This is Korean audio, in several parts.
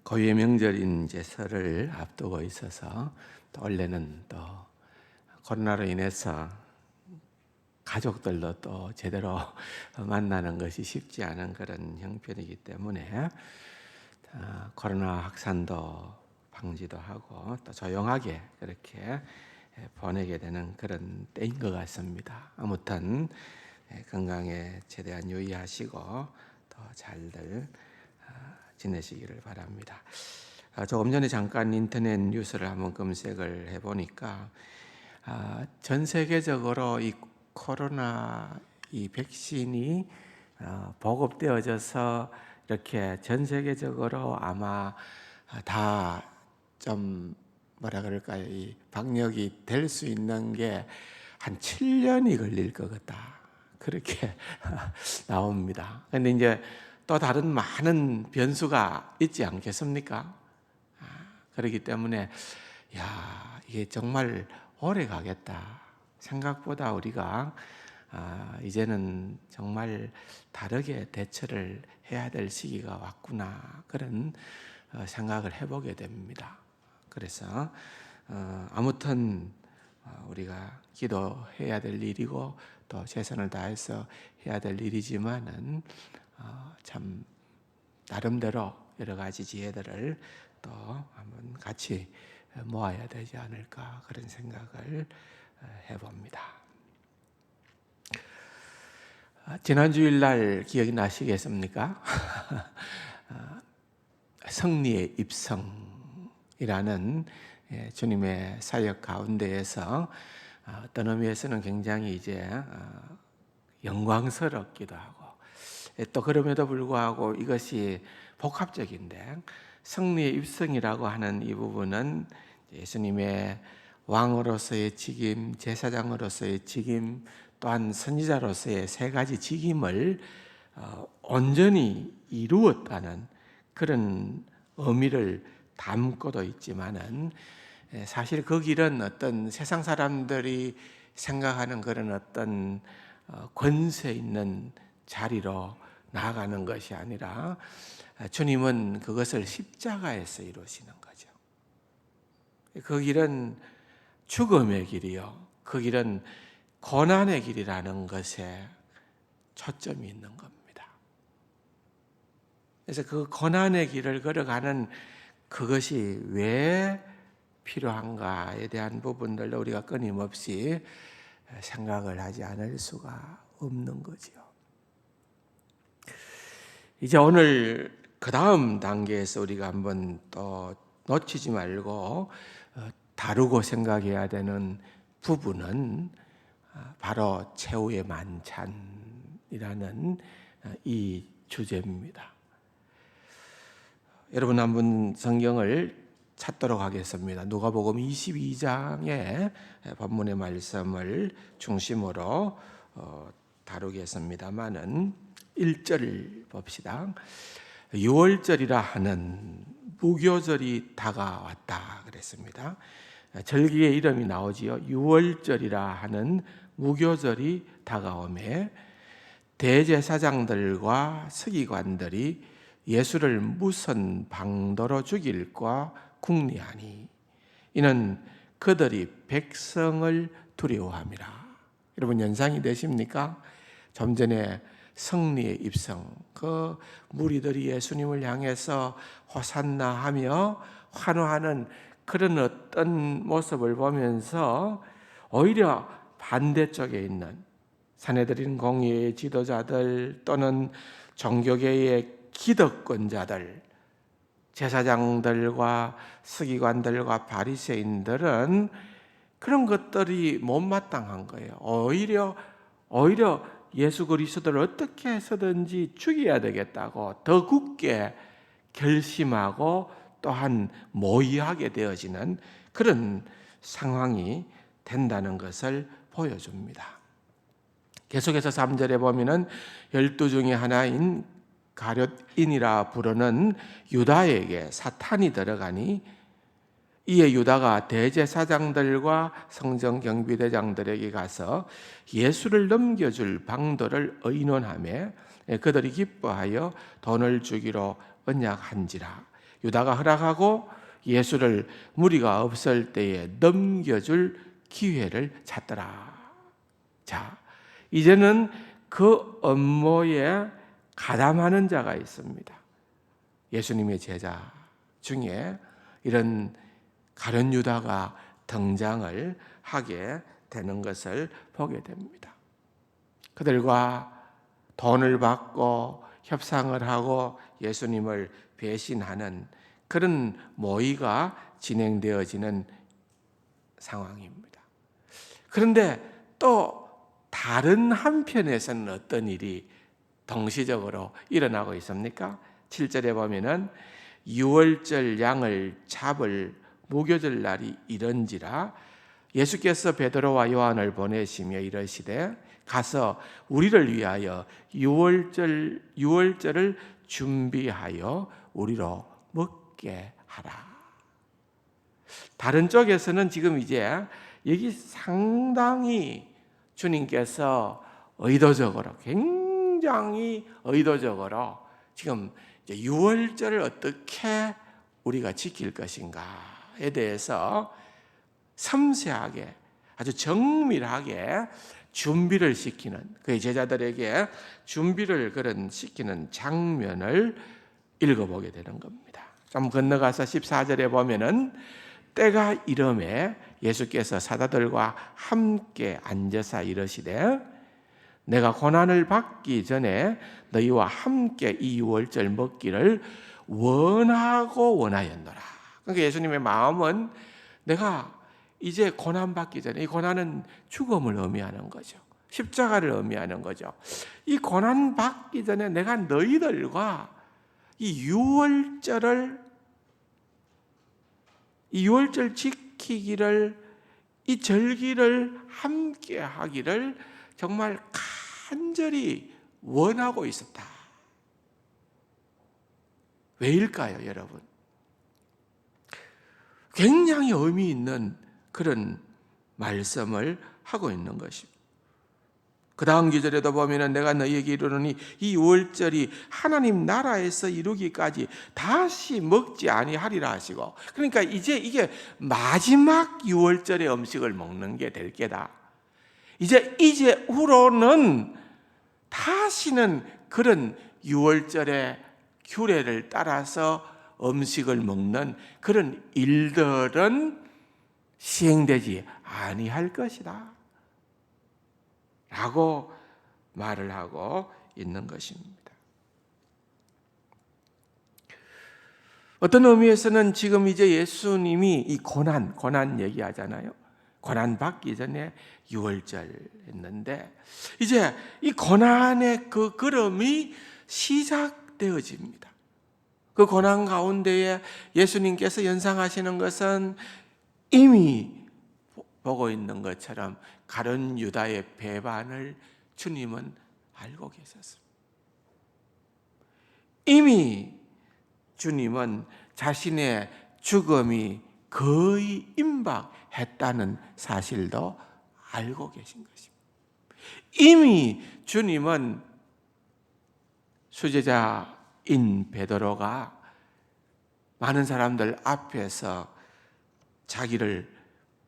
고유의 명절인 이제 설을 앞두고 있어서 또 원래는 또 코로나로 인해서 가족들도 또 제대로 만나는 것이 쉽지 않은 그런 형편이기 때문에 코로나 확산도 방지도 하고 또 조용하게 그렇게 보내게 되는 그런 때인 것 같습니다. 아무튼 건강에 최대한 유의하시고 또 잘들 지내시기를 바랍니다. 조금 전에 잠깐 인터넷 뉴스를 한번 검색을 해보니까 전 세계적으로 이 코로나 이 백신이 보급되어져서 이렇게 전 세계적으로 아마 다 좀 뭐라 그럴까요? 이 방역이 될 수 있는 게 한 7년이 걸릴 것 같다. 그렇게 나옵니다. 근데 이제 또 다른 많은 변수가 있지 않겠습니까? 그렇기 때문에 이게 정말 오래 가겠다. 생각보다 우리가 이제는 정말 다르게 대처를 해야 될 시기가 왔구나. 그런 생각을 해보게 됩니다. 그래서 아무튼 우리가 기도해야 될 일이고 또 최선을 다해서 해야 될 일이지만은 참 나름대로 여러 가지 지혜들을 또 한번 같이 모아야 되지 않을까 그런 생각을 해봅니다. 지난 주일날 기억이 나시겠습니까? 성리의 입성이라는 주님의 사역 가운데에서 어떤 의미에서는 굉장히 이제 영광스럽기도 하고 또 그럼에도 불구하고 이것이 복합적인데 성리의 입성이라고 하는 이 부분은 예수님의 왕으로서의 직임, 제사장으로서의 직임, 또한 선지자로서의 세 가지 직임을 온전히 이루었다는 그런 의미를 담고도 있지만은 사실 그 길은 어떤 세상 사람들이 생각하는 그런 어떤 권세 있는 자리로 나아가는 것이 아니라 주님은 그것을 십자가에서 이루시는 거죠. 그 길은 죽음의 길이요. 그 길은 고난의 길이라는 것에 초점이 있는 겁니다. 그래서 그 고난의 길을 걸어가는 그것이 왜 필요한가에 대한 부분들도 우리가 끊임없이 생각을 하지 않을 수가 없는 거죠. 이제 오늘 그 다음 단계에서 우리가 한번 또 놓치지 말고 다루고 생각해야 되는 부분은 바로 최후의 만찬이라는 이 주제입니다. 여러분 한번 성경을 찾도록 하겠습니다. 누가복음 22장의 본문의 말씀을 중심으로 다루겠습니다만은 1절 봅시다. 6월절이라 하는 무교절이 다가왔다 그랬습니다. 절기의 이름이 나오지요. 6월절이라 하는 무교절이 다가오매 대제사장들과 서기관들이 예수를 무슨 방도로 죽일까 궁리하니 이는 그들이 백성을 두려워함이라. 여러분 연상이 되십니까? 좀 전에 성리의 입성, 그 무리들이 예수님을 향해서 호산나 하며 환호하는 그런 어떤 모습을 보면서 오히려 반대쪽에 있는 사내들인 공의의 지도자들 또는 종교계의 기득권자들, 제사장들과 서기관들과 바리새인들은 그런 것들이 못마땅한 거예요. 오히려 예수 그리스도를 어떻게 해서든지 죽여야 되겠다고 더 굳게 결심하고 또한 모의하게 되어지는 그런 상황이 된다는 것을 보여줍니다. 계속해서 3절에 보면은 12 중에 하나인 가룟인이라 부르는 유다에게 사탄이 들어가니 이에 유다가 대제사장들과 성전경비대장들에게 가서 예수를 넘겨줄 방도를 의논하며 그들이 기뻐하여 돈을 주기로 언약한지라. 유다가 허락하고 예수를 무리가 없을 때에 넘겨줄 기회를 찾더라. 자, 이제는 그 업무에 가담하는 자가 있습니다. 예수님의 제자 중에 이런 가룟 유다가 등장을 하게 되는 것을 보게 됩니다. 그들과 돈을 받고 협상을 하고 예수님을 배신하는 그런 모의가 진행되어지는 상황입니다. 그런데 또 다른 한편에서는 어떤 일이 동시적으로 일어나고 있습니까? 7절에 보면은 유월절 양을 잡을 무교절 날이 이른지라 예수께서 베드로와 요한을 보내시며 이르시되 가서 우리를 위하여 유월절을 준비하여 우리로 먹게 하라. 다른 쪽에서는 지금 이제 여기 상당히 주님께서 의도적으로, 굉장히 의도적으로 지금 유월절을 어떻게 우리가 지킬 것인가에 대해서 섬세하게, 아주 정밀하게 준비를 시키는, 그의 제자들에게 준비를 그런 시키는 장면을 읽어보게 되는 겁니다. 좀 건너가서 14절에 보면은 때가 이름에 예수께서 사도들과 함께 앉아서 이르시되 내가 고난을 받기 전에 너희와 함께 이 유월절 먹기를 원하고 원하였노라. 그러니까 예수님의 마음은 내가 이제 고난 받기 전에, 이 고난은 죽음을 의미하는 거죠. 십자가를 의미하는 거죠. 이 고난 받기 전에 내가 너희들과 이 유월절 지키기를, 이 절기를 함께 하기를 정말 간절히 원하고 있었다. 왜일까요, 여러분? 굉장히 의미 있는 그런 말씀을 하고 있는 것입니다. 그 다음 구절에도 보면은 내가 너희에게 이르노니 이 유월절이 하나님 나라에서 이루기까지 다시 먹지 아니하리라 하시고, 그러니까 이제 이게 마지막 유월절의 음식을 먹는 게 될 게다. 이제 후로는 다시는 그런 유월절의 규례를 따라서 음식을 먹는 그런 일들은 시행되지 아니할 것이다 라고 말을 하고 있는 것입니다. 어떤 의미에서는 지금 이제 예수님이 이 고난 얘기하잖아요. 고난 받기 전에 유월절 했는데 이제 이 고난의 그 걸음이 시작되어집니다. 그 고난 가운데에 예수님께서 연상하시는 것은 이미 보고 있는 것처럼 가룟 유다의 배반을 주님은 알고 계셨습니다. 이미 주님은 자신의 죽음이 거의 임박했다는 사실도 알고 계신 것입니다. 이미 주님은 수제자인 베드로가 많은 사람들 앞에서 자기를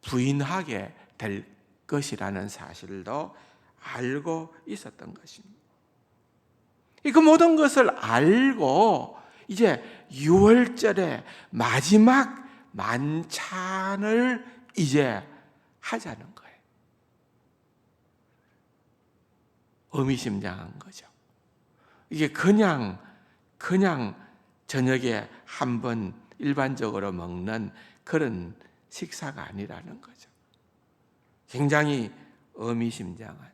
부인하게 될 것이라는 사실도 알고 있었던 것입니다. 그 모든 것을 알고 이제 유월절의 마지막 만찬을 이제 하자는 거예요. 의미심장한 거죠. 이게 그냥 저녁에 한 번 일반적으로 먹는 그런 식사가 아니라는 거죠. 굉장히 의미심장한.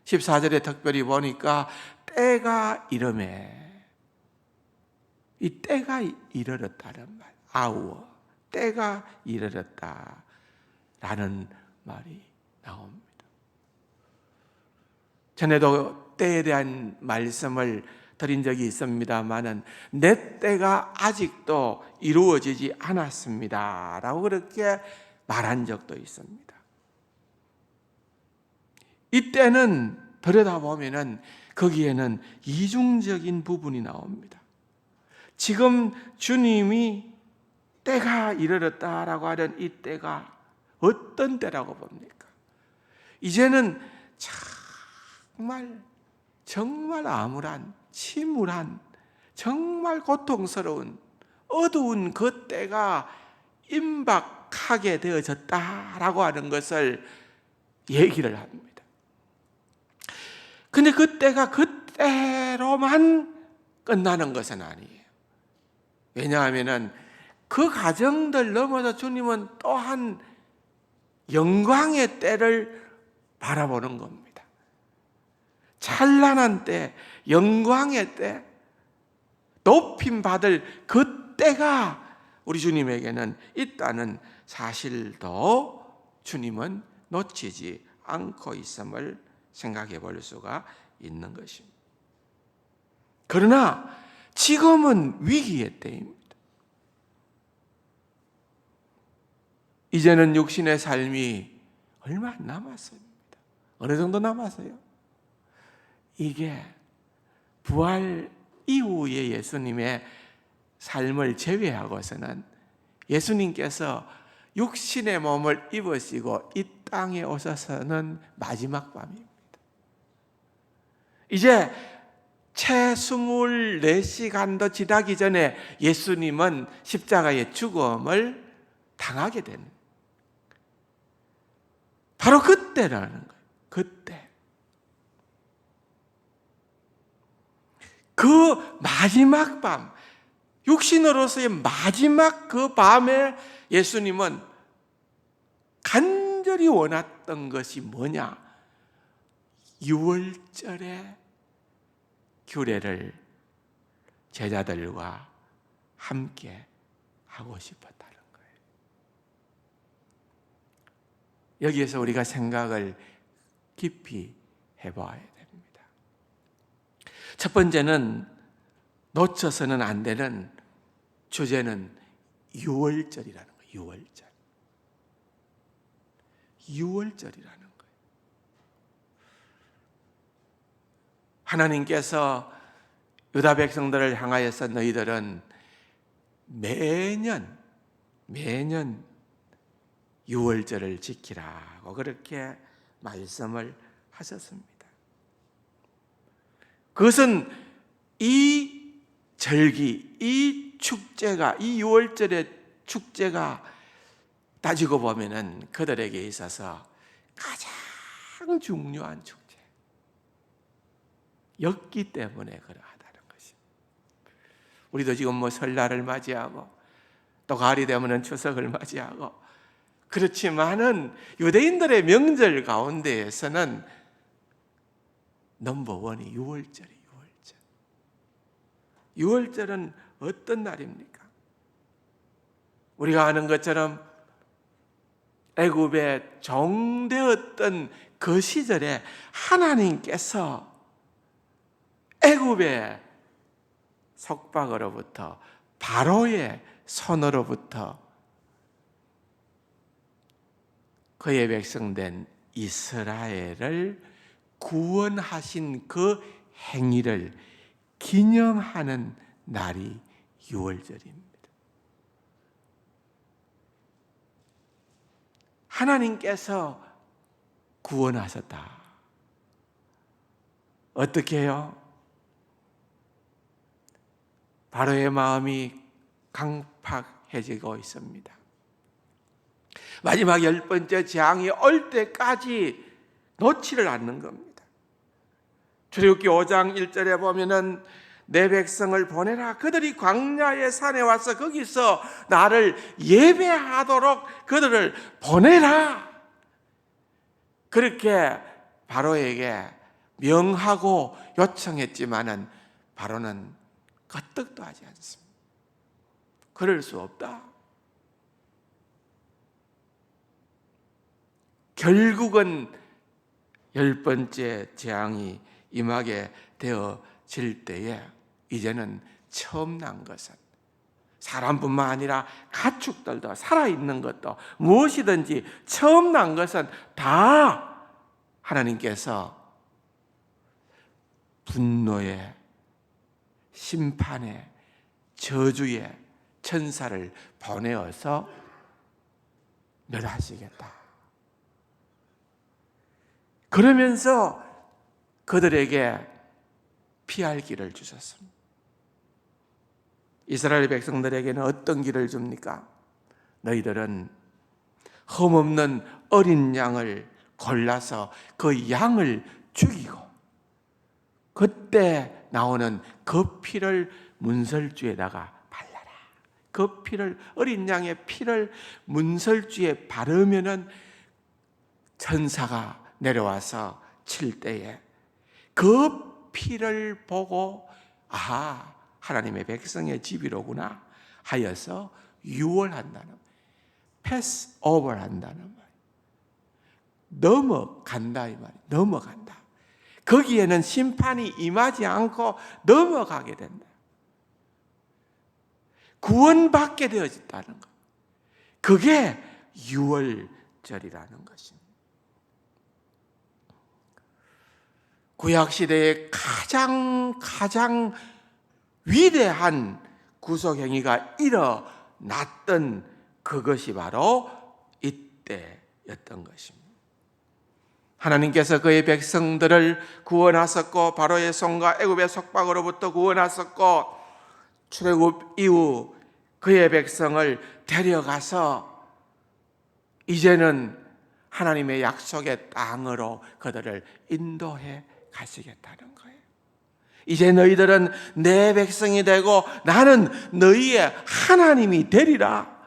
14절에 특별히 보니까 때가 이름에, 이 때가 이르렀다는 말, 아우어, 때가 이르렀다라는 말이 나옵니다. 전에도 때에 대한 말씀을 드린 적이 있습니다만은 내 때가 아직도 이루어지지 않았습니다 라고 그렇게 말한 적도 있습니다. 이 때는 들여다보면은 거기에는 이중적인 부분이 나옵니다. 지금 주님이 때가 이르렀다라고 하는 이 때가 어떤 때라고 봅니까? 이제는 정말 암울한, 침울한, 정말 고통스러운 어두운 그 때가 임박하게 되어졌다라고 하는 것을 얘기를 합니다. 근데 그 때가 그때로만 끝나는 것은 아니에요. 왜냐하면 그 과정들 넘어서 주님은 또한 영광의 때를 바라보는 겁니다. 찬란한 때, 영광의 때, 높임 받을 그 때가 우리 주님에게는 있다는 사실도 주님은 놓치지 않고 있음을 생각해 볼 수가 있는 것입니다. 그러나 지금은 위기의 때입니다. 이제는 육신의 삶이 얼마 안 남았습니다. 어느 정도 남았어요? 이게 부활 이후의 예수님의 삶을 제외하고서는 예수님께서 육신의 몸을 입으시고 이 땅에 오셔서는 마지막 밤입니다. 이제 채 24시간도 지나기 전에 예수님은 십자가의 죽음을 당하게 되는 바로 그때라는 거예요. 그때. 그 마지막 밤, 육신으로서의 마지막 그 밤에 예수님은 간절히 원했던 것이 뭐냐? 유월절의 규례를 제자들과 함께 하고 싶었다는 거예요. 여기에서 우리가 생각을 깊이 해봐야 됩니다. 첫 번째는 놓쳐서는 안 되는 주제는 유월절이라는 거예요. 유월절. 유월절이라는 거예요. 하나님께서 유다 백성들을 향하여서 너희들은 매년 유월절을 지키라고 그렇게 말씀을 하셨습니다. 그것은 이 절기, 이 축제가, 이 유월절의 축제가 따지고 보면은 그들에게 있어서 가장 중요한 축제였기 때문에 그러하다는 것입니다. 우리도 지금 뭐 설날을 맞이하고 또 가을이 되면은 추석을 맞이하고 그렇지만은 유대인들의 명절 가운데에서는 넘버원이 유월절이에요. 유월절은 어떤 날입니까? 우리가 아는 것처럼 애굽에 종되었던 그 시절에 하나님께서 애굽의 속박으로부터 바로의 손으로부터 그의 백성된 이스라엘을 구원하신 그 행위를 기념하는 날이 유월절입니다. 하나님께서 구원하셨다. 어떻게 해요? 바로의 마음이 강팍해지고 있습니다. 마지막 10번째 재앙이 올 때까지 놓지를 않는 겁니다. 출애굽기 5장 1절에 보면은 내 백성을 보내라. 그들이 광야의 산에 와서 거기서 나를 예배하도록 그들을 보내라. 그렇게 바로에게 명하고 요청했지만은 바로는 까뜩도 하지 않습니다. 그럴 수 없다. 결국은 10번째 재앙이 임하게 되어질 때에 이제는 처음 난 것은 사람뿐만 아니라 가축들도 살아있는 것도 무엇이든지 처음 난 것은 다 하나님께서 분노의 심판의 저주의 천사를 보내어서 멸하시겠다. 그러면서 그들에게 피할 길을 주셨습니다. 이스라엘 백성들에게는 어떤 길을 줍니까? 너희들은 흠없는 어린 양을 골라서 그 양을 죽이고 그때 나오는 그 피를 문설주에다가 발라라. 그 피를, 어린 양의 피를 문설주에 바르면은 천사가 내려와서 칠 때에 그 피를 보고 아하, 하나님의 백성의 집이로구나 하여서 유월한다는, 패스 오버 한다는 말, 넘어간다 이 말이에요. 넘어간다. 거기에는 심판이 임하지 않고 넘어가게 된다. 구원받게 되어졌다는 것. 그게 유월절이라는 것입니다. 구약시대에 가장 위대한 구속행위가 일어났던 그것이 바로 이때였던 것입니다. 하나님께서 그의 백성들을 구원하셨고 바로의 손과 애굽의 속박으로부터 구원하셨고 출애굽 이후 그의 백성을 데려가서 이제는 하나님의 약속의 땅으로 그들을 인도해 가시겠다는 거예요. 이제 너희들은 내 백성이 되고 나는 너희의 하나님이 되리라.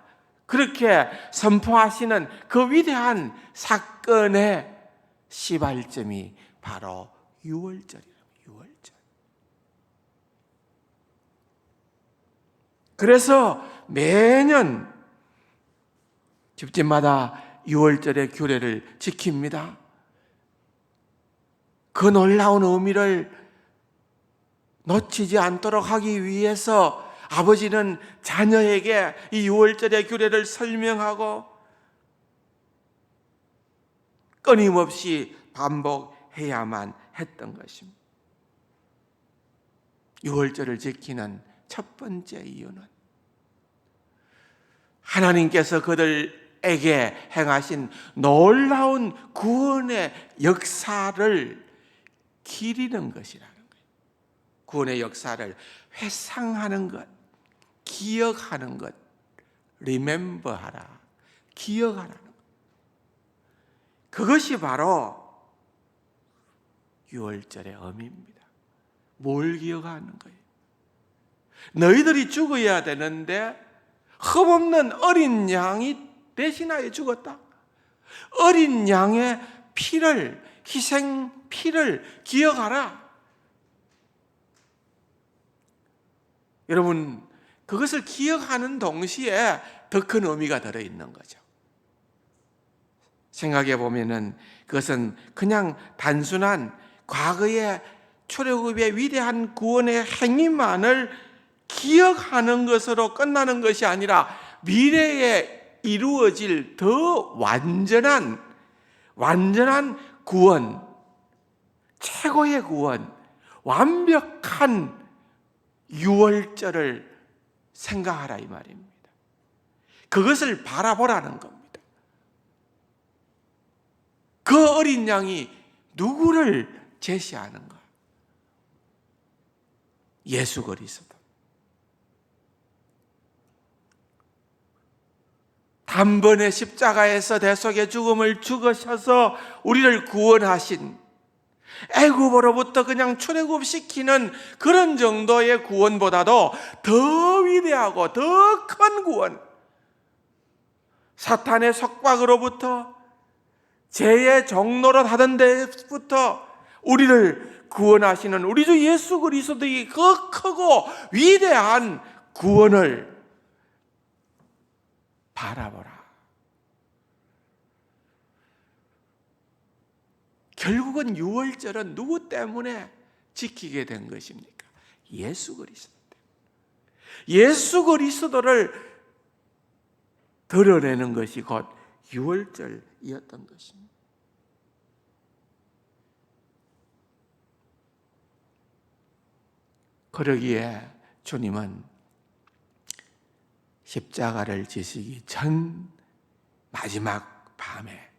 그렇게 선포하시는 그 위대한 사건의 시발점이 바로 유월절이라고. 유월절. 그래서 매년 집집마다 유월절의 규례를 지킵니다. 그 놀라운 의미를 놓치지 않도록 하기 위해서 아버지는 자녀에게 이 유월절의 규례를 설명하고 끊임없이 반복해야만 했던 것입니다. 유월절을 지키는 첫 번째 이유는 하나님께서 그들에게 행하신 놀라운 구원의 역사를 기리는 것이라는 거예요. 구원의 역사를 회상하는 것, 기억하는 것, remember하라, 기억하라는 것. 그것이 바로 유월절의 의미입니다. 뭘 기억하는 거예요? 너희들이 죽어야 되는데 흠없는 어린 양이 대신하여 죽었다. 어린 양의 피를, 희생 피를 기억하라. 여러분, 그것을 기억하는 동시에 더 큰 의미가 들어있는 거죠. 생각해 보면은 그것은 그냥 단순한 과거의 출애굽의 위대한 구원의 행위만을 기억하는 것으로 끝나는 것이 아니라 미래에 이루어질 더 완전한 구원, 최고의 구원, 완벽한 유월절을 생각하라 이 말입니다. 그것을 바라보라는 겁니다. 그 어린 양이 누구를 제시하는가? 예수 그리스도. 단번에 십자가에서 대속의 죽음을 죽으셔서 우리를 구원하신, 애굽으로부터 그냥 출애굽시키는 그런 정도의 구원보다도 더 위대하고 더 큰 구원, 사탄의 속박으로부터 죄의 종노릇 하던 데부터 우리를 구원하시는 우리 주 예수 그리스도의 그 크고 위대한 구원을 바라보라. 결국은 유월절은 누구 때문에 지키게 된 것입니까? 예수 그리스도 때문에. 예수 그리스도를 드러내는 것이 곧 유월절이었던 것입니다. 그러기에 주님은 십자가를 지시기 전 마지막 밤에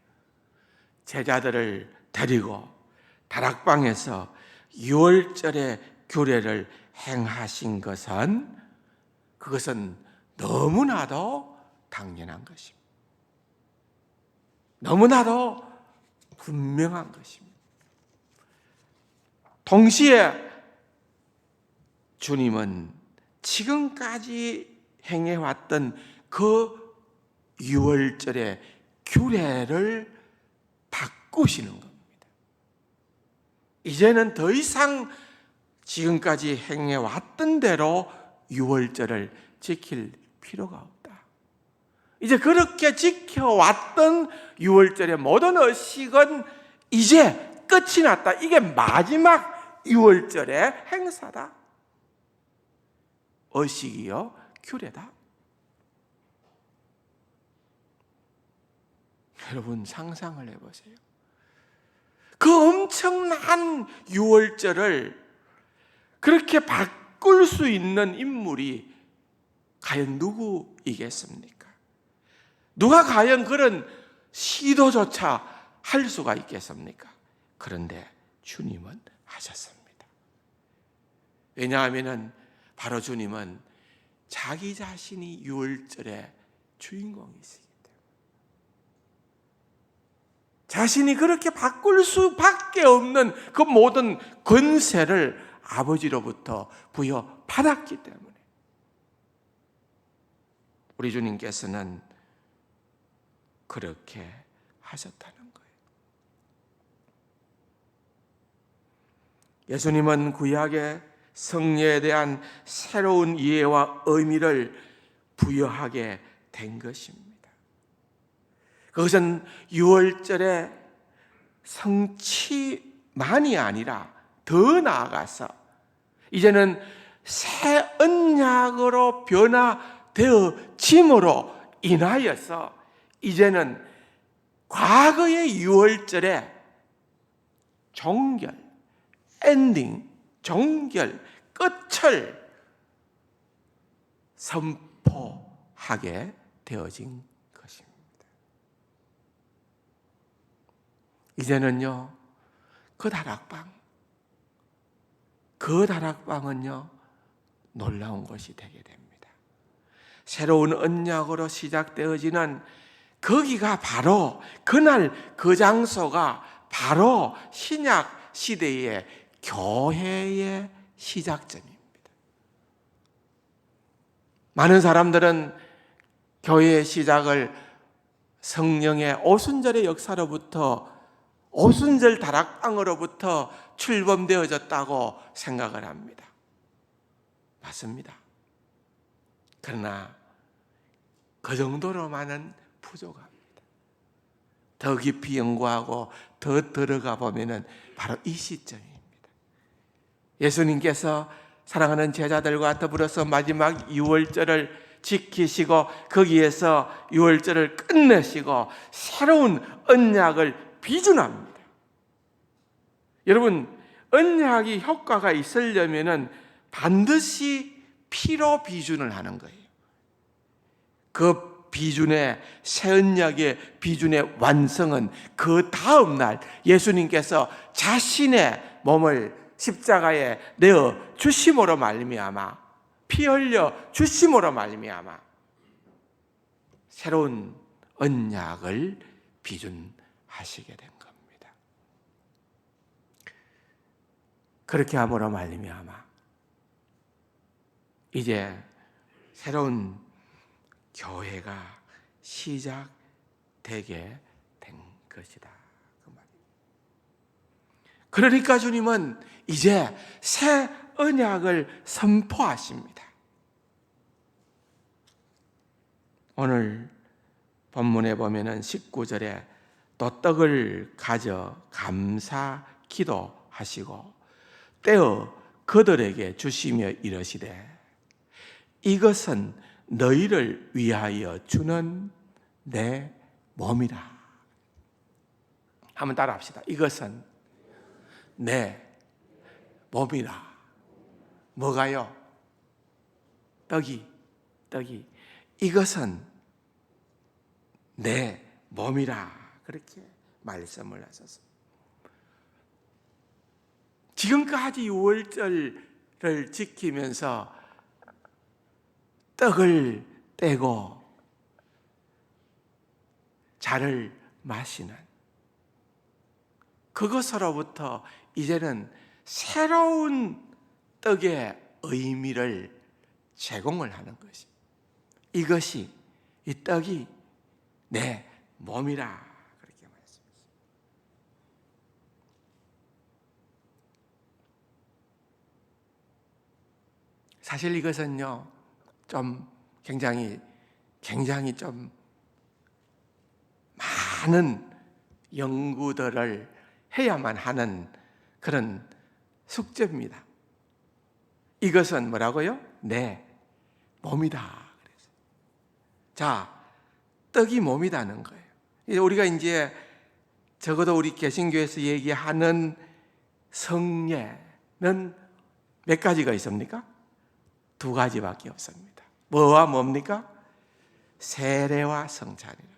제자들을 데리고 다락방에서 유월절의 규례를 행하신 것은 그것은 너무나도 당연한 것입니다. 너무나도 분명한 것입니다. 동시에 주님은 지금까지 행해왔던 그 유월절의 규례를 바꾸시는 겁니다. 이제는 더 이상 지금까지 행해왔던 대로 유월절을 지킬 필요가 없다. 이제 그렇게 지켜왔던 유월절의 모든 의식은 이제 끝이 났다. 이게 마지막 유월절의 행사다. 의식이요, 규례다. 여러분 상상을 해보세요. 그 엄청난 유월절을 그렇게 바꿀 수 있는 인물이 과연 누구이겠습니까? 누가 과연 그런 시도조차 할 수가 있겠습니까? 그런데 주님은 하셨습니다. 왜냐하면 바로 주님은 자기 자신이 유월절의 주인공이시기 때문에 자신이 그렇게 바꿀 수밖에 없는 그 모든 권세를 아버지로부터 부여받았기 때문에 우리 주님께서는 그렇게 하셨다는 거예요. 예수님은 구약의 성례에 대한 새로운 이해와 의미를 부여하게 된 것입니다. 그것은 유월절의 성취만이 아니라 더 나아가서 이제는 새 언약으로 변화되어짐으로 인하여서 이제는 과거의 유월절의 종결, 엔딩, 종결, 끝을 선포하게 되어진 것입니다. 이제는요, 그 다락방은요, 놀라운 것이 되게 됩니다. 새로운 언약으로 시작되어지는 거기가 바로 그날 그 장소가 바로 신약 시대의 교회의 시작점입니다. 많은 사람들은 교회의 시작을 성령의 오순절의 역사로부터 오순절 다락방으로부터 출범되어졌다고 생각을 합니다. 맞습니다. 그러나 그 정도로만은 부족합니다. 더 깊이 연구하고 더 들어가 보면은 바로 이 시점입니다. 예수님께서 사랑하는 제자들과 더불어서 마지막 유월절을 지키시고 거기에서 유월절을 끝내시고 새로운 언약을 비준합니다. 여러분, 언약이 효과가 있으려면은 반드시 피로 비준을 하는 거예요. 그 비준의 새 언약의 비준의 완성은 그 다음 날 예수님께서 자신의 몸을 십자가에 내어 주심으로 말미암아 피 흘려 주심으로 말미암아 새로운 언약을 비준하시게 된 겁니다. 그렇게 함으로 말미암아 이제 새로운 교회가 시작되게 된 것이다. 그 말입니다. 그러니까 주님은 이제 새 언약을 선포하십니다. 오늘 본문에 보면은 19절에 또 떡을 가져 감사 기도하시고 떼어 그들에게 주시며 이르시되 이것은 너희를 위하여 주는 내 몸이라. 한번 따라 합시다. 이것은 내 몸이라. 뭐가요? 떡이. 이것은 내 몸이라 그렇게 말씀을 하셨습니다. 지금까지 유월절을 지키면서 떡을 떼고 잔을 마시는 그것으로부터 이제는 새로운 떡의 의미를 제공을 하는 것이, 이것이, 이 떡이 내 몸이라 그렇게 말했습니다. 사실 이것은요, 좀 굉장히 좀 많은 연구들을 해야만 하는 그런 숙제입니다. 이것은 뭐라고요? 내 몸이다. 그래서. 자, 떡이 몸이다는 거예요. 우리가 이제 적어도 우리 개신교에서 얘기하는 성례는 몇 가지가 있습니까? 2가지밖에 없습니다. 뭐와 뭡니까? 세례와 성찬이라.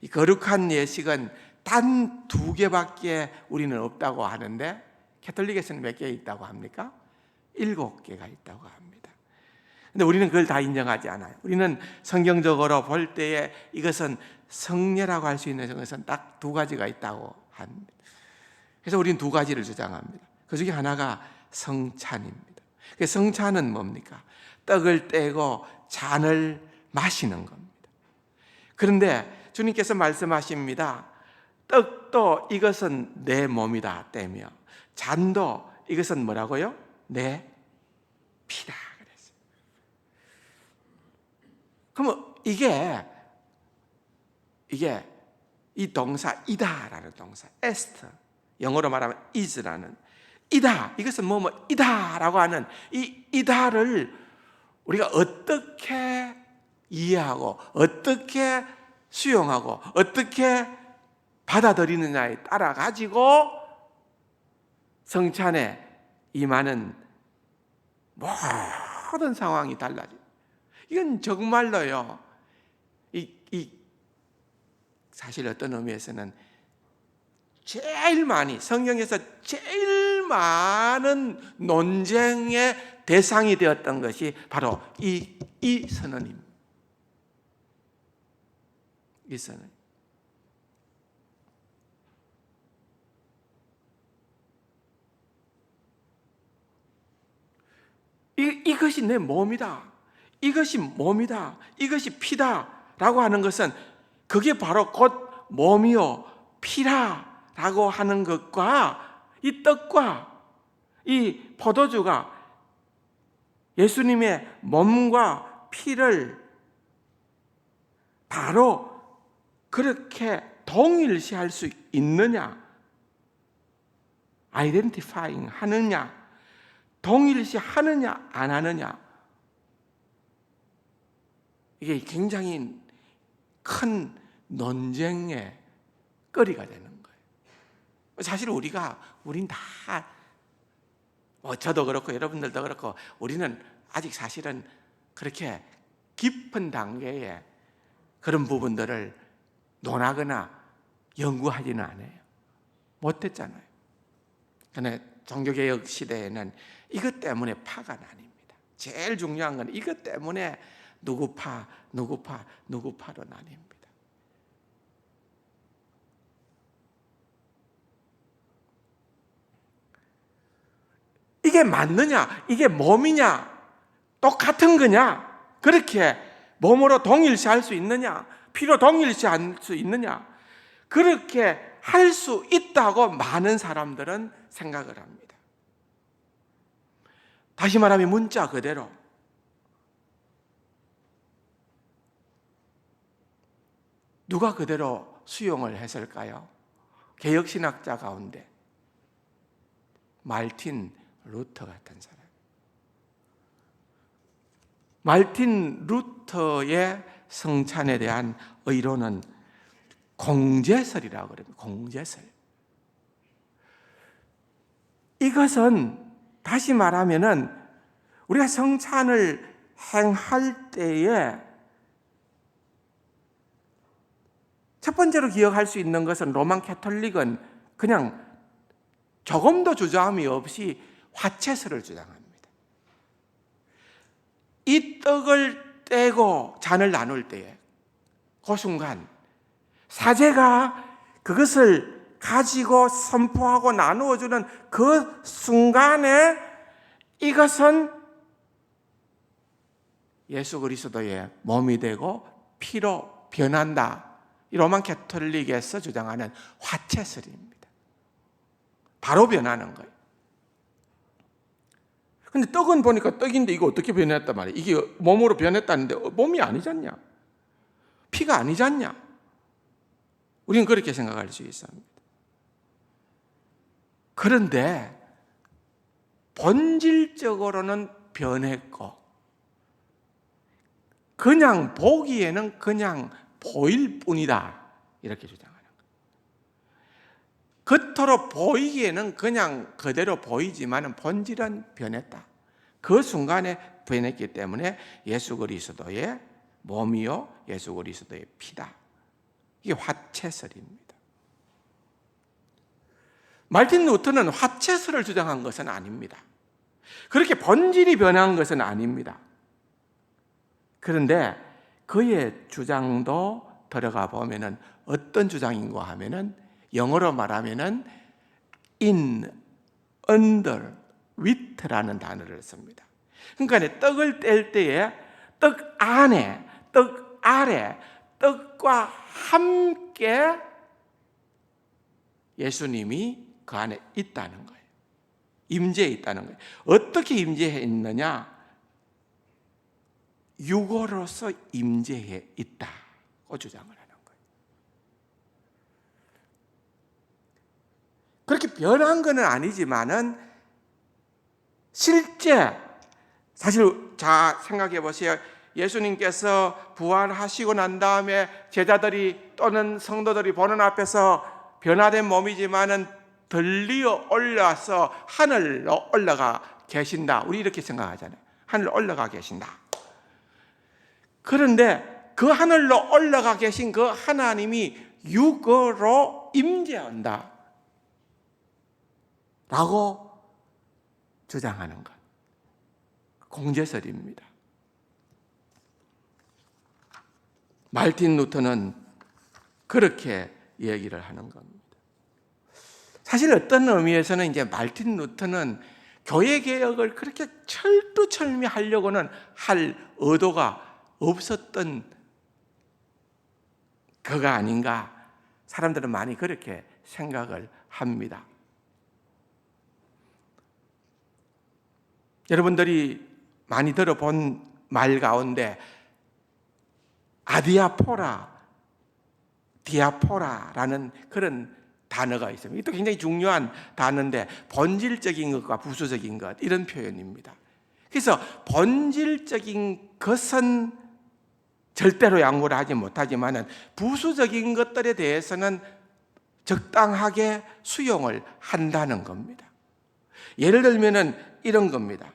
이 거룩한 예식은 단 2개밖에 우리는 없다고 하는데 가톨릭에서는 몇 개 있다고 합니까? 7개가 있다고 합니다. 근데 우리는 그걸 다 인정하지 않아요. 우리는 성경적으로 볼 때에 이것은 성례라고 할 수 있는 것은 딱 2가지가 있다고 합니다. 그래서 우리는 2가지를 주장합니다. 그 중에 하나가 성찬입니다. 성찬은 뭡니까? 떡을 떼고 잔을 마시는 겁니다. 그런데 주님께서 말씀하십니다. 떡도 이것은 내 몸이다 떼며, 잔도 이것은 뭐라고요? 내 피다 그랬어요. 그러면 이게 이 동사 이다라는 동사, 에스터, 영어로 말하면 is라는 이다, 이것은 뭐뭐 이다라고 하는 이 이다를 우리가 어떻게 이해하고 어떻게 수용하고 어떻게 받아들이느냐에 따라 가지고 성찬에 임하는 모든 상황이 달라져요. 이건 정말로요, 사실 어떤 의미에서는 제일 많이, 성경에서 제일 많은 논쟁의 대상이 되었던 것이 바로 이 선언입니다. 이 선언. 이것이 내 몸이다, 이것이 몸이다, 이것이 피다라고 하는 것은 그게 바로 곧 몸이요 피라라고 하는 것과 이 떡과 이 포도주가 예수님의 몸과 피를 바로 그렇게 동일시할 수 있느냐, 아이덴티파잉 하느냐, 동일시하느냐 안 하느냐, 이게 굉장히 큰 논쟁의 거리가 되는 거예요. 사실 우린 다, 저도 그렇고 여러분들도 그렇고, 우리는 아직 사실은 그렇게 깊은 단계의 그런 부분들을 논하거나 연구하지는 않아요. 못했잖아요. 그런데 종교개혁 시대에는 이것 때문에 파가 나뉩니다. 제일 중요한 건 이것 때문에 누구 파로 나뉩니다. 이게 맞느냐? 이게 몸이냐? 똑같은 거냐? 그렇게 몸으로 동일시할 수 있느냐? 피로 동일시할 수 있느냐? 그렇게 할 수 있다고 많은 사람들은 생각을 합니다. 다시 말하면 문자 그대로 누가 그대로 수용을 했을까요? 개혁신학자 가운데 말틴 루터 같은 사람. 말틴 루터의 성찬에 대한 의론은 공제설이라고 그럽니다. 공제설. 이것은 다시 말하면은 우리가 성찬을 행할 때에 첫 번째로 기억할 수 있는 것은 로만 캐톨릭은 그냥 조금도 주저함이 없이 화채설을 주장합니다. 이 떡을 떼고 잔을 나눌 때에 그 순간 사제가 그것을 가지고 선포하고 나누어주는 그 순간에 이것은 예수 그리스도의 몸이 되고 피로 변한다. 이 로만 캐톨릭에서 주장하는 화채설입니다. 바로 변하는 거예요. 근데 떡은 보니까 떡인데 이거 어떻게 변했단 말이에요. 이게 몸으로 변했다는데 몸이 아니잖냐? 피가 아니잖냐? 우리는 그렇게 생각할 수 있습니다. 그런데 본질적으로는 변했고 그냥 보기에는 그냥 보일 뿐이다. 이렇게 주장하는 거예요. 겉으로 보이기에는 그냥 그대로 보이지만 본질은 변했다. 그 순간에 변했기 때문에 예수 그리스도의 몸이요 예수 그리스도의 피다. 이게 화채설입니다. 마르틴 루터는 화채설을 주장한 것은 아닙니다. 그렇게 본질이 변한 것은 아닙니다. 그런데 그의 주장도 들어가 보면은 어떤 주장인가 하면은 영어로 말하면은 in, under, with라는 단어를 씁니다. 그러니까 떡을 뗄 때에 떡 안에, 떡 아래, 떡과 함께 예수님이 그 안에 있다는 거예요. 임재해 있다는 거예요. 어떻게 임재해 있느냐? 육으로서 임재해 있다고 주장을 하는 거예요. 그렇게 변한 건 아니지만은 실제 사실 자 생각해 보세요. 예수님께서 부활하시고 난 다음에 제자들이 또는 성도들이 보는 앞에서 변화된 몸이지만은 들리어 올라서 하늘로 올라가 계신다. 우리 이렇게 생각하잖아요. 하늘로 올라가 계신다. 그런데 그 하늘로 올라가 계신 그 하나님이 육으로 임재한다 라고 주장하는 것. 공제설입니다. 마르틴 루터는 그렇게 얘기를 하는 겁니다. 사실 어떤 의미에서는 이제 마르틴 루터는 교회 개혁을 그렇게 철두철미하려고는 할 의도가 없었던 그가 아닌가 사람들은 많이 그렇게 생각을 합니다. 여러분들이 많이 들어본 말 가운데 아디아포라, 디아포라라는 그런 단어가 있습니다. 이것도 굉장히 중요한 단어인데 본질적인 것과 부수적인 것 이런 표현입니다. 그래서 본질적인 것은 절대로 양보를 하지 못하지만 부수적인 것들에 대해서는 적당하게 수용을 한다는 겁니다. 예를 들면 이런 겁니다.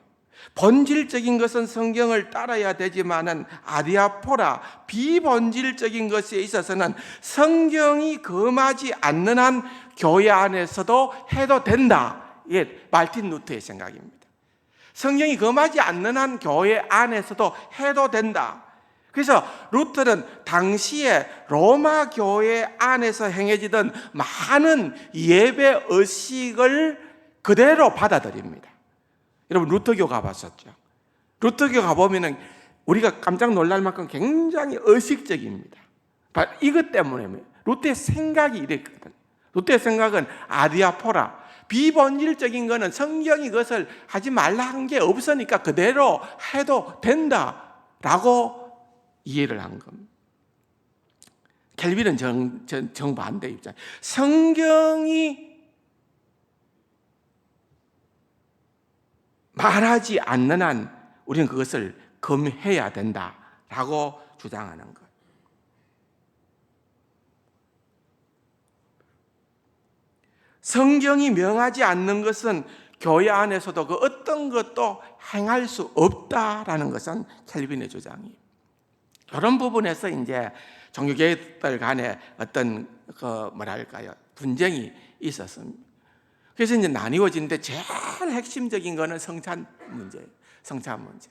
본질적인 것은 성경을 따라야 되지만은 아디아포라 비본질적인 것에 있어서는 성경이 금하지 않는 한 교회 안에서도 해도 된다. 이게 마르틴 루터의 생각입니다. 성경이 금하지 않는 한 교회 안에서도 해도 된다. 그래서 루터는 당시에 로마 교회 안에서 행해지던 많은 예배 의식을 그대로 받아들입니다. 여러분 루터교 가봤었죠? 루터교 가보면 우리가 깜짝 놀랄 만큼 굉장히 의식적입니다. 이것 때문에 루터의 생각이 이랬거든. 루터의 생각은 아디아포라, 비본질적인 거는 성경이 그것을 하지 말라 한 게 없으니까 그대로 해도 된다라고 이해를 한 겁니다. 켈빈은 정반대 입장. 성경이 말하지 않는 한 우리는 그것을 금해야 된다라고 주장하는 것. 성경이 명하지 않는 것은 교회 안에서도 그 어떤 것도 행할 수 없다라는 것은 켈빈의 주장이에요. 이런 부분에서 이제 종교개혁들 간에 어떤 분쟁이 있었습니다. 그래서 이제 나뉘어지는데 제일 핵심적인 거는 성찬 문제예요. 성찬 문제.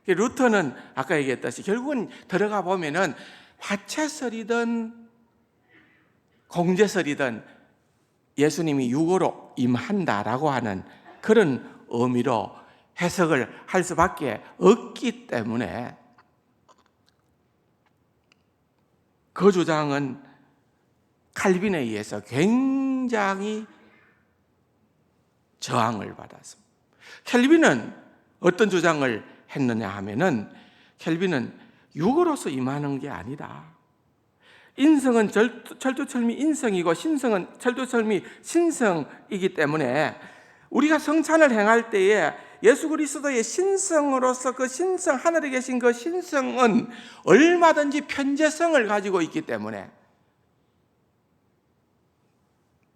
루터는 아까 얘기했듯이 결국은 들어가 보면은 화채설이든 공제설이든 예수님이 육으로 임한다라고 하는 그런 의미로 해석을 할 수밖에 없기 때문에 그 주장은 칼빈에 의해서 굉장히 저항을 받았습니다. 켈빈은 어떤 주장을 했느냐 하면은 켈빈은 육으로서 임하는 게 아니다. 인성은 철두철미 인성이고 신성은 철두철미 신성이기 때문에 우리가 성찬을 행할 때에 예수 그리스도의 신성으로서 그 신성, 하늘에 계신 그 신성은 얼마든지 편재성을 가지고 있기 때문에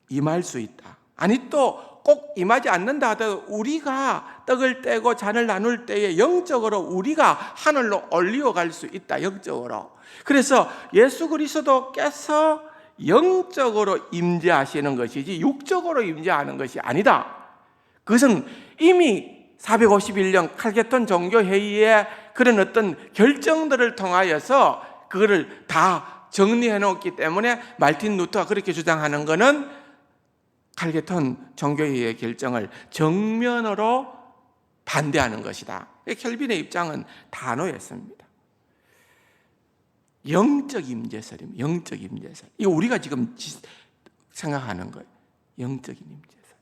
임할 수 있다. 아니 또 꼭 임하지 않는다 하더라도 우리가 떡을 떼고 잔을 나눌 때에 영적으로 우리가 하늘로 올리어갈 수 있다. 영적으로. 그래서 예수 그리스도께서 영적으로 임재하시는 것이지 육적으로 임재하는 것이 아니다. 그것은 이미 451년 칼게톤 종교회의의 그런 어떤 결정들을 통하여서 그거를 다 정리해 놓았기 때문에 마르틴 루터가 그렇게 주장하는 것은 칼게톤 종교회의의 결정을 정면으로 반대하는 것이다. 켈빈의 입장은 단호했습니다. 영적 임재설입니다. 영적 임재설. 이거 우리가 지금 생각하는 거예요. 영적인 임재설.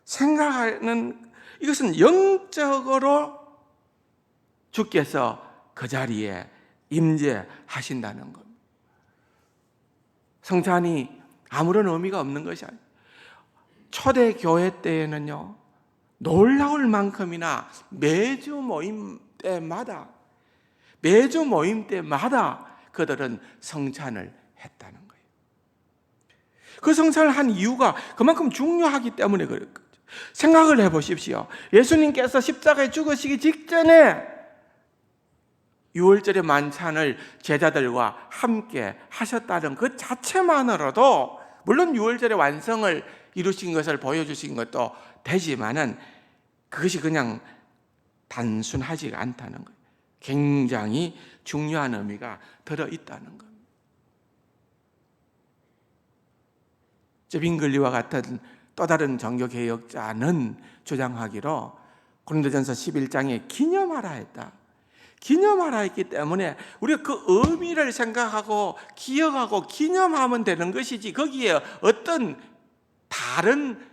생각하는 이것은 영적으로 주께서 그 자리에 임재하신다는 겁니다. 성찬이 아무런 의미가 없는 것이 아니에요. 초대 교회 때에는요, 놀라울 만큼이나 매주 모임 때마다 그들은 성찬을 했다는 거예요. 그 성찬을 한 이유가 그만큼 중요하기 때문에 그럴 거죠. 생각을 해보십시오. 예수님께서 십자가에 죽으시기 직전에 6월절의 만찬을 제자들과 함께 하셨다는 그 자체만으로도 물론 6월절의 완성을 이루신 것을 보여주신 것도 되지만은 그것이 그냥 단순하지 않다는 거예요. 굉장히 중요한 의미가 들어있다는 겁니다. 빈글리와 같은 또 다른 종교개혁자는 주장하기로 고린도전서 11장에 기념하라 했다. 기념하라 했기 때문에 우리가 그 의미를 생각하고 기억하고 기념하면 되는 것이지 거기에 어떤 다른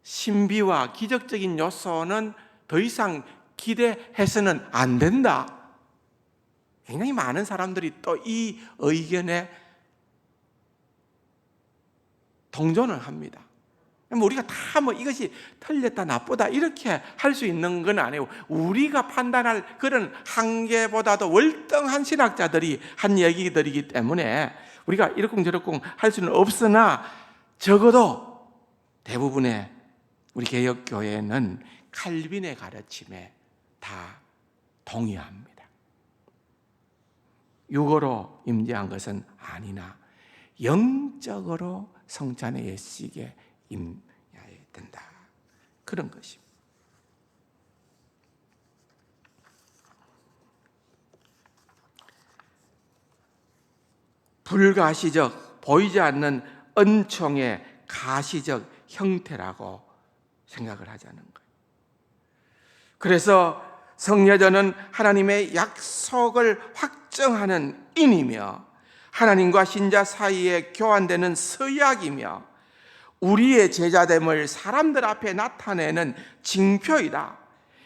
신비와 기적적인 요소는 더 이상 기대해서는 안 된다. 굉장히 많은 사람들이 또 이 의견에 동조를 합니다. 우리가 다 이것이 틀렸다 나쁘다 이렇게 할 수 있는 건 아니고 우리가 판단할 그런 한계보다도 월등한 신학자들이 한 얘기들이기 때문에 우리가 이러쿵저러쿵 할 수는 없으나 적어도 대부분의 우리 개혁교회는 칼빈의 가르침에 다 동의합니다. 육으로 임재한 것은 아니나 영적으로 성찬의 예식에 임해야 된다. 그런 것입니다. 불가시적, 보이지 않는 은총의 가시적 형태라고 생각을 하자는 거예요. 그래서 성례전은 하나님의 약속을 확정하는 인이며 하나님과 신자 사이에 교환되는 서약이며 우리의 제자됨을 사람들 앞에 나타내는 징표이다.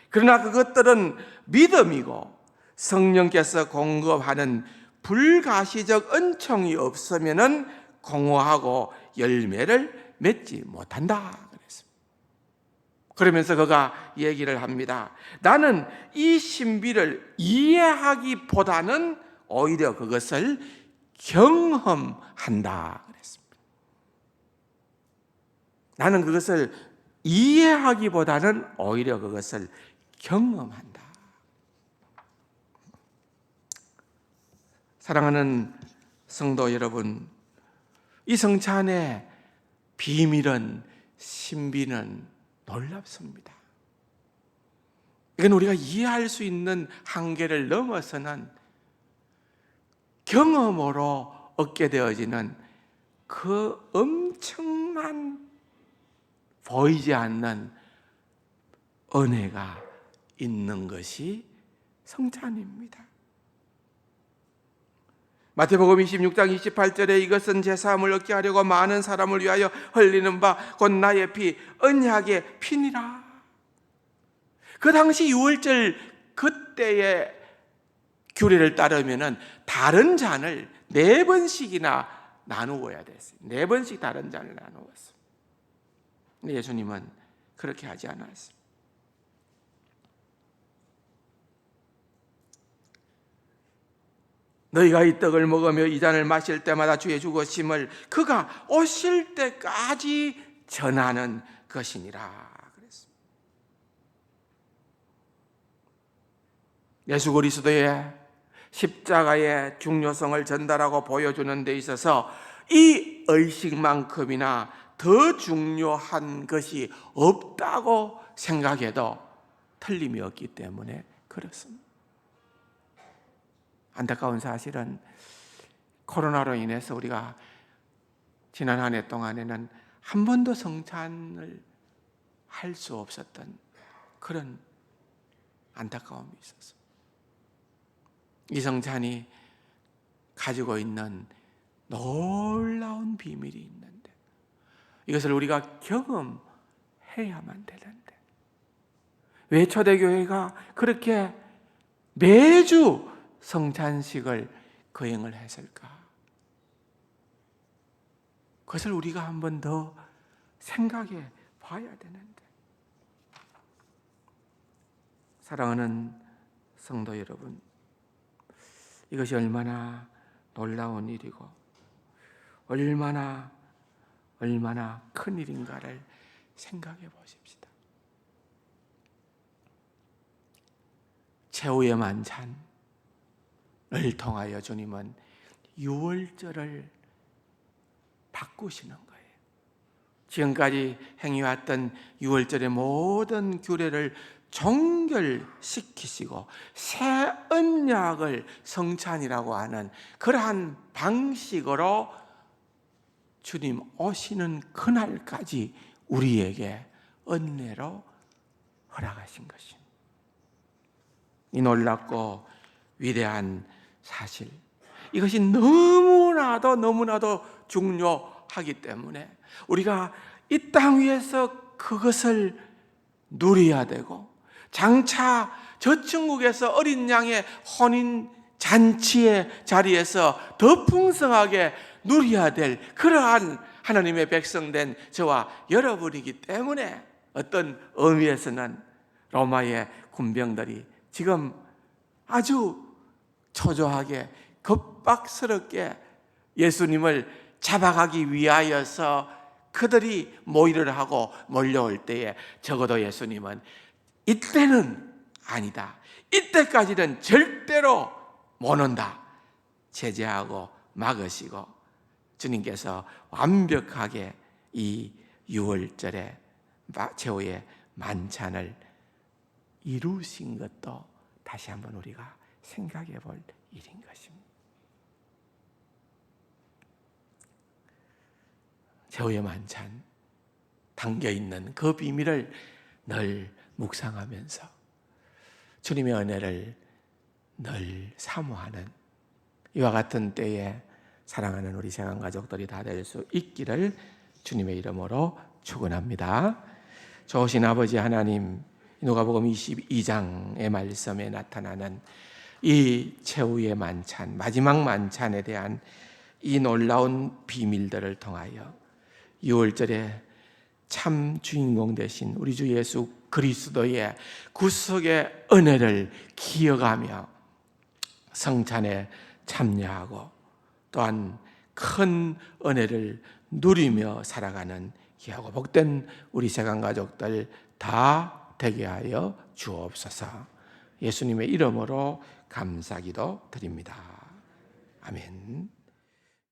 그러나 그것들은 믿음이고 성령께서 공급하는 불가시적 은총이 없으면은 공허하고 열매를 맺지 못한다. 그러면서 그가 얘기를 합니다. 나는 이 신비를 이해하기보다는 오히려 그것을 경험한다 그랬습니다. 나는 그것을 이해하기보다는 오히려 그것을 경험한다. 사랑하는 성도 여러분, 이 성찬의 비밀은, 신비는 놀랍습니다. 이건 우리가 이해할 수 있는 한계를 넘어서는 경험으로 얻게 되어지는 그 엄청난 보이지 않는 은혜가 있는 것이 성찬입니다. 마태복음 26장 28절에 이것은 제 사함을 얻게 하려고 많은 사람을 위하여 흘리는 바 곧 나의 피 언약의 피니라. 그 당시 유월절 그때의 규례를 따르면은 다른 잔을 4번씩이나 나누어야 됐어요. 4번씩 다른 잔을 나누었어요. 근데 예수님은 그렇게 하지 않았어요. 너희가 이 떡을 먹으며 이 잔을 마실 때마다 주의 죽으심을 그가 오실 때까지 전하는 것이니라 그랬습니다. 예수 그리스도의 십자가의 중요성을 전달하고 보여주는 데 있어서 이 의식만큼이나 더 중요한 것이 없다고 생각해도 틀림이 없기 때문에 그렇습니다. 안타까운 사실은 코로나로 인해서 우리가 지난 한 해 동안에는 한 번도 성찬을 할 수 없었던 그런 안타까움이 있었어요. 이 성찬이 가지고 있는 놀라운 비밀이 있는데 이것을 우리가 경험해야만 되는데 왜 초대교회가 그렇게 매주 성찬식을 거행을 했을까? 그것을 우리가 한 번 더 생각해 봐야 되는데 사랑하는 성도 여러분, 이것이 얼마나 놀라운 일이고 얼마나 큰 일인가를 생각해 보십시다. 최후의 만찬을 통하여 주님은 유월절을 바꾸시는 거예요. 지금까지 행해왔던 유월절의 모든 규례를 종결시키시고 새 언약을 성찬이라고 하는 그러한 방식으로 주님 오시는 그날까지 우리에게 은혜로 허락하신 것입니다. 이 놀랍고 위대한 사실, 이것이 너무나도 중요하기 때문에 우리가 이 땅 위에서 그것을 누려야 되고 장차 저 천국에서 어린 양의 혼인 잔치의 자리에서 더 풍성하게 누려야 될 그러한 하나님의 백성된 저와 여러분이기 때문에 어떤 의미에서는 로마의 군병들이 지금 아주 초조하게 급박스럽게 예수님을 잡아가기 위하여서 그들이 모의를 하고 몰려올 때에 적어도 예수님은 이때는 아니다, 이때까지는 절대로 못 온다 제재하고 막으시고 주님께서 완벽하게 이 유월절의 최후의 만찬을 이루신 것도 다시 한번 우리가 생각해 볼 일인 것입니다. 최후의 만찬 담겨있는 그 비밀을 늘 묵상하면서 주님의 은혜를 늘 사모하는 이와 같은 때에 사랑하는 우리 세상 가족들이 다 될 수 있기를 주님의 이름으로 축원합니다. 좋으신 아버지 하나님, 누가복음 22장의 말씀에 나타나는 이 최후의 만찬, 마지막 만찬에 대한 이 놀라운 비밀들을 통하여 유월절에 참 주인공 되신 우리 주 예수 그리스도의 구속의 은혜를 기억하며 성찬에 참여하고 또한 큰 은혜를 누리며 살아가는 귀하고 복된 우리 세상 가족들 다 되게 하여 주옵소서. 예수님의 이름으로 감사기도 드립니다. 아멘. 아멘.